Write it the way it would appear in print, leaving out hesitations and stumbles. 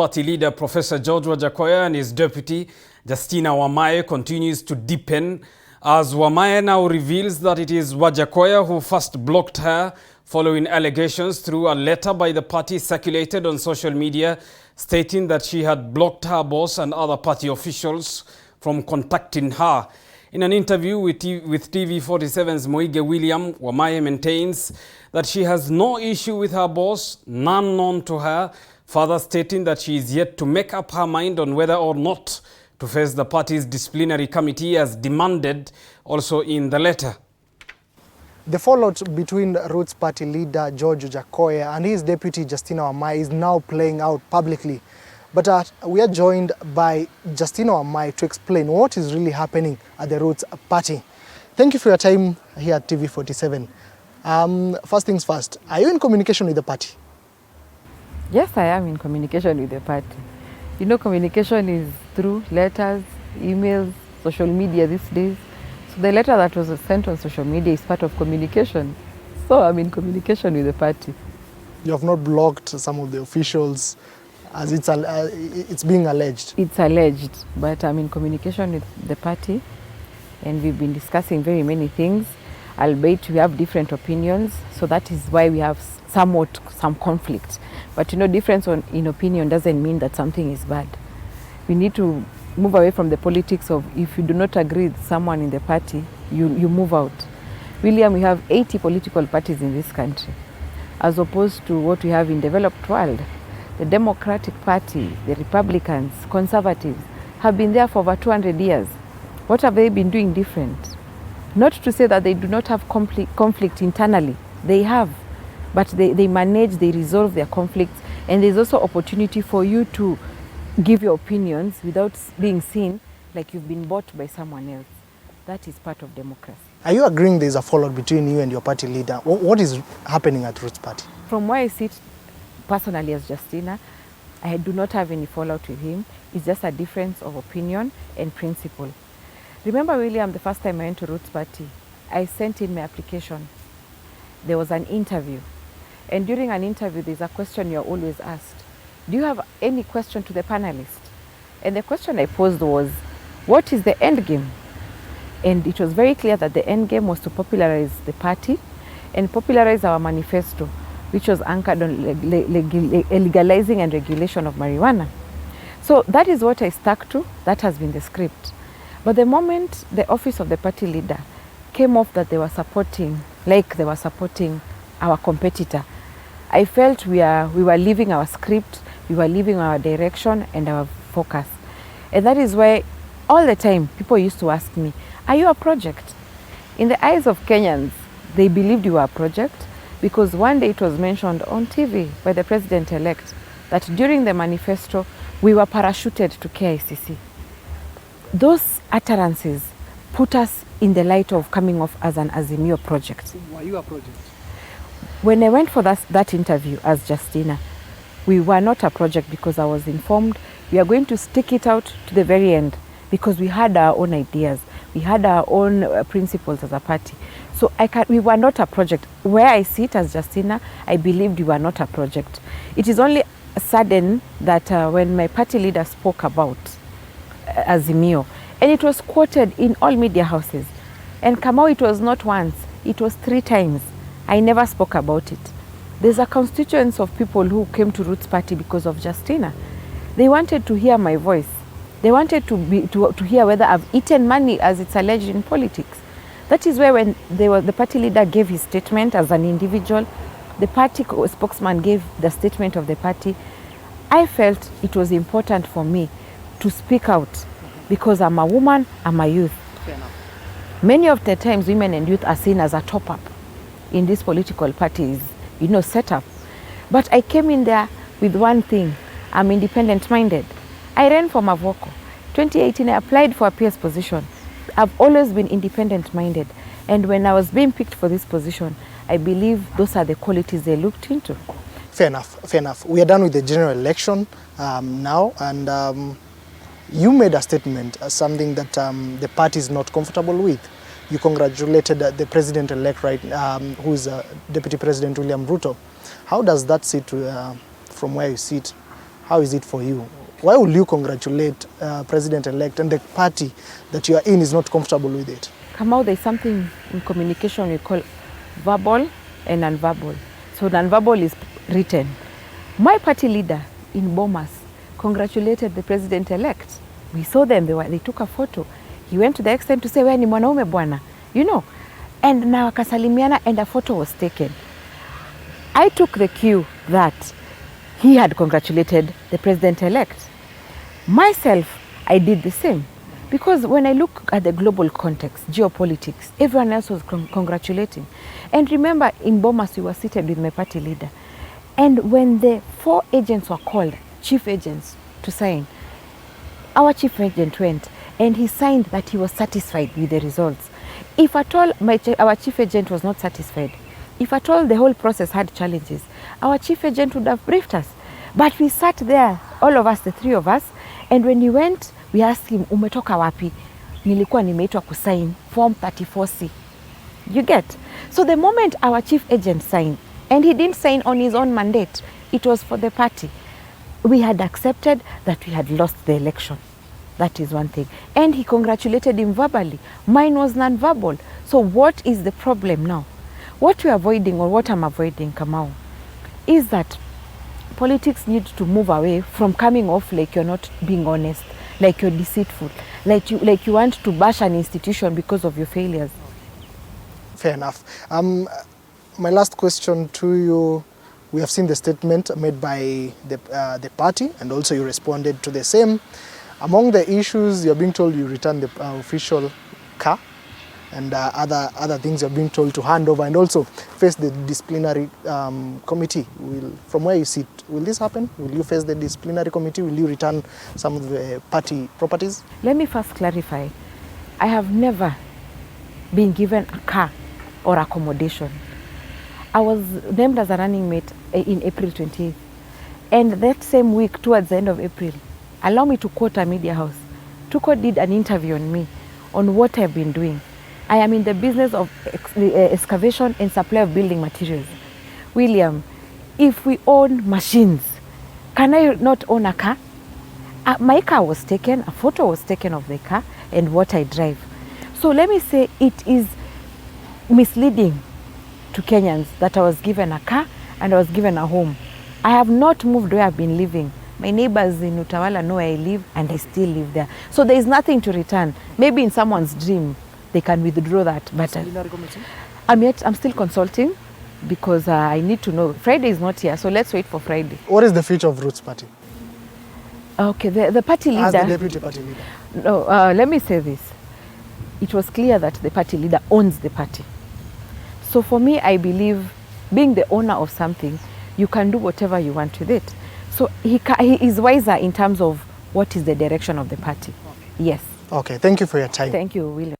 Party leader Professor George Wajackoyah and his deputy Justina Wamae continues to deepen as Wamae now reveals that it is Wajackoyah who first blocked her following allegations through a letter by the party circulated on social media stating that she had blocked her boss and other party officials from contacting her. In an interview with TV47's Moige William, Wamae maintains that she has no issue with her boss, none known to her, further stating that she is yet to make up her mind on whether or not to face the party's disciplinary committee as demanded also in the letter. The fallout between Roots Party leader George Wajackoyah and his deputy Justina Wamae is now playing out publicly. But we are joined by Justina Wamae to explain what is really happening at the Roots Party. Thank you for your time here at TV47. First things first, are you in communication with the party? Yes, I am in communication with the party. You know, communication is through letters, emails, social media these days. So the letter that was sent on social media is part of communication. So I'm in communication with the party. You have not blocked some of the officials as it's being alleged? It's alleged, but I'm in communication with the party and we've been discussing very many things. Albeit we have different opinions, so that is why we have some conflict. But you know, difference in opinion doesn't mean that something is bad. We need to move away from the politics of if you do not agree with someone in the party, you move out. William, we have 80 political parties in this country, as opposed to what we have in developed world. The Democratic Party, the Republicans, Conservatives have been there for over 200 years. What have they been doing different? Not to say that they do not have conflict internally. They have, but they manage, they resolve their conflicts, and there's also opportunity for you to give your opinions without being seen like you've been bought by someone else. That is part of democracy. Are you agreeing there's a fallout between you and your party leader? What is happening at Roots Party? From where I sit personally as Justina, I do not have any fallout with him. It's just a difference of opinion and principle. Remember, William, the first time I went to Roots Party, I sent in my application. There was an interview. And during an interview, there's a question you're always asked. Do you have any question to the panelist? And the question I posed was, what is the end game? And it was very clear that the end game was to popularize the party and popularize our manifesto, which was anchored on legalizing and regulation of marijuana. So that is what I stuck to. That has been the script. But the moment the office of the party leader came off that they were supporting our competitor, I felt we were leaving our script, we were leaving our direction and our focus. And that is why all the time people used to ask me, are you a project? In the eyes of Kenyans, they believed you were a project because one day it was mentioned on TV by the president-elect that during the manifesto, we were parachuted to KICC. Those utterances put us in the light of coming off as an Azimio project. Were you a project? When I went for that interview as Justina, we were not a project because I was informed we are going to stick it out to the very end because we had our own ideas. We had our own principles as a party. So we were not a project. Where I sit as Justina, I believed we were not a project. It is only sudden that when my party leader spoke about Azimio, and it was quoted in all media houses. And Kamau, it was not once, it was 3 times. I never spoke about it. There's a constituency of people who came to Roots Party because of Justina. They wanted to hear my voice. They wanted to hear whether I've eaten money as it's alleged in politics. That is where when the party leader gave his statement as an individual, the party spokesman gave the statement of the party, I felt it was important for me to speak out because I'm a woman, I'm a youth. Fair enough. Many of the times women and youth are seen as a top-up in these political parties, setup. But I came in there with one thing, I'm independent-minded. I ran for Mavoko. 2018, I applied for a PS position. I've always been independent-minded. And when I was being picked for this position, I believe those are the qualities they looked into. Fair enough, fair enough. We are done with the general election now, and you made a statement, something that the party is not comfortable with. You congratulated the president-elect, who is Deputy President William Ruto. How does that sit from where you sit? how is it for you? Why will you congratulate President-elect and the party that you are in is not comfortable with it? Kamau, there's something in communication we call verbal and non-verbal. So non-verbal is written. My party leader in Bomas congratulated the President-elect. We saw them, they took a photo. He went to the extent to say, "Wewe ni mwanaume bwana," you know. And na wakasalimiana and a photo was taken. I took the cue that he had congratulated the President-elect. Myself, I did the same. Because when I look at the global context, geopolitics, everyone else was congratulating. And remember, in Bomas, we were seated with my party leader. And when the 4 agents were called, chief agents, to sign, our chief agent went and he signed that he was satisfied with the results. If at all our chief agent was not satisfied, if at all the whole process had challenges, our chief agent would have briefed us. But we sat there, all of us, the 3 of us, and when he went, we asked him, "Umetoka wapi?" "Nilikuwa nimeitwa kusign form 34C. You get? So the moment our chief agent signed, and he didn't sign on his own mandate, it was for the party. We had accepted that we had lost the election. That is one thing. And he congratulated him verbally. Mine was non-verbal. So what is the problem now? What we're avoiding, or what I'm avoiding, Kamau, is that politics need to move away from coming off like you're not being honest, like you're deceitful, like you want to bash an institution because of your failures. Fair enough. My last question to you, we have seen the statement made by the party, and also you responded to the same. Among the issues, you're being told you return the official car, and other things you're being told to hand over and also face the disciplinary committee. From where you sit, will this happen? Will you face the disciplinary committee? Will you return some of the party properties? Let me first clarify. I have never been given a car or accommodation. I was named as a running mate in April 20th. And that same week, towards the end of April, allow me to quote a media house. Tuko did an interview on me, on what I've been doing. I am in the business of excavation and supply of building materials. William, if we own machines, can I not own a car? My car was taken, a photo was taken of the car and what I drive. So let me say it is misleading to Kenyans that I was given a car and I was given a home. I have not moved where I've been living. My neighbors in Utawala know where I live and I still live there. So there is nothing to return. Maybe in someone's dream, they can withdraw that. But I'm still consulting because I need to know. Friday is not here, so let's wait for Friday. What is the future of Roots Party? Okay, the party leader... As the deputy party leader. No, let me say this. It was clear that the party leader owns the party. So for me, I believe being the owner of something, you can do whatever you want with it. So he is wiser in terms of what is the direction of the party. Yes. Okay, thank you for your time. Thank you, William.